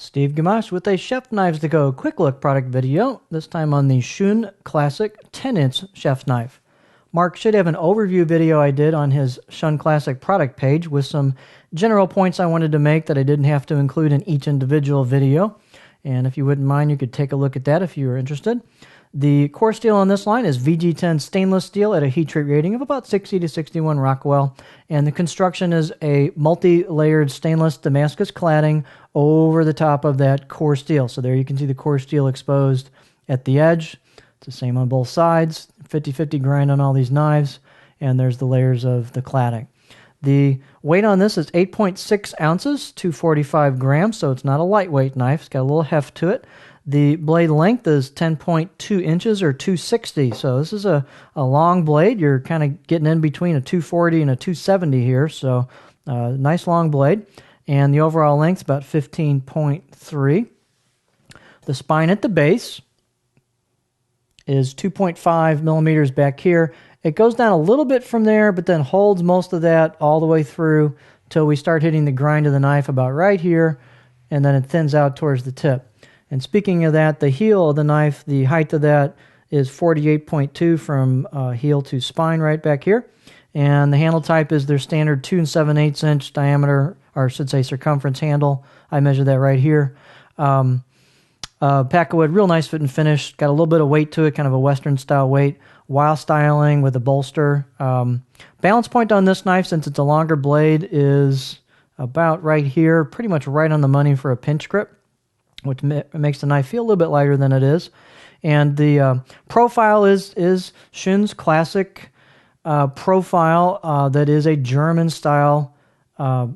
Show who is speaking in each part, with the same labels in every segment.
Speaker 1: Steve Gamache with a Chef Knives to Go quick look product video, this time on the Shun Classic 10-inch chef knife. Mark should have an overview video I did on his Shun Classic product page with some general points I wanted to make that I didn't have to include in each individual video. And if you wouldn't mind, you could take a look at that if you were interested. The core steel on this line is VG10 stainless steel at a heat treat rating of about 60 to 61 Rockwell. And the construction is a multi-layered stainless Damascus cladding over the top of that core steel. So there you can see the core steel exposed at the edge. It's the same on both sides, 50-50 grind on all these knives, and there's the layers of the cladding. The weight on this is 8.6 ounces, 245 grams, so it's not a lightweight knife. It's got a little heft to it. The blade length is 10.2 inches or 260, so this is a long blade. You're kind of getting in between a 240 and a 270 here, so nice long blade. And the overall length is about 15.3. The spine at the base is 2.5 millimeters back here. It goes down a little bit from there, but then holds most of that all the way through till we start hitting the grind of the knife about right here, and then it thins out towards the tip. And speaking of that, the heel of the knife, the height of that is 48.2 from heel to spine right back here. And the handle type is their standard 2 7/8 inch diameter, or I should say circumference handle. I measure that right here. Pack of wood, real nice fit and finish. Got a little bit of weight to it, kind of a Western style weight. While styling with a bolster. Balance point on this knife, since it's a longer blade, is about right here, pretty much right on the money for a pinch grip, which makes the knife feel a little bit lighter than it is. And the profile is Shun's classic profile that is a German-style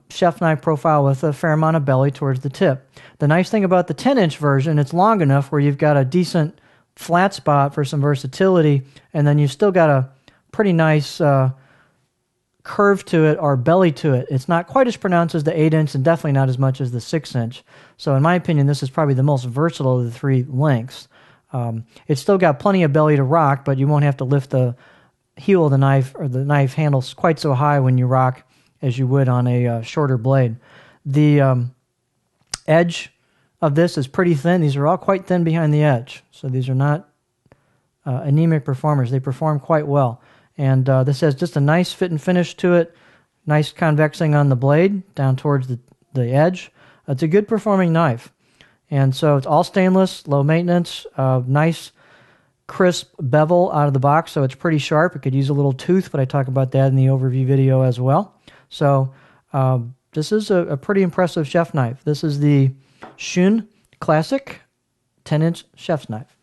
Speaker 1: chef knife profile with a fair amount of belly towards the tip. The nice thing about the 10-inch version, it's long enough where you've got a decent flat spot for some versatility, and then you've still got a pretty nice curve to it or belly to it. It's not quite as pronounced as the 8-inch and definitely not as much as the 6-inch. So in my opinion, this is probably the most versatile of the three lengths. It's still got plenty of belly to rock, but you won't have to lift the heel of the knife or the knife handles quite so high when you rock as you would on a shorter blade. The edge of this is pretty thin. These are all quite thin behind the edge. So these are not anemic performers. They perform quite well. And this has just a nice fit and finish to it. Nice convexing on the blade down towards the edge. It's a good performing knife. And so it's all stainless, low maintenance, nice crisp bevel out of the box. So it's pretty sharp. It could use a little tooth, but I talk about that in the overview video as well. So this is a pretty impressive chef knife. This is the Shun Classic 10-inch chef's knife.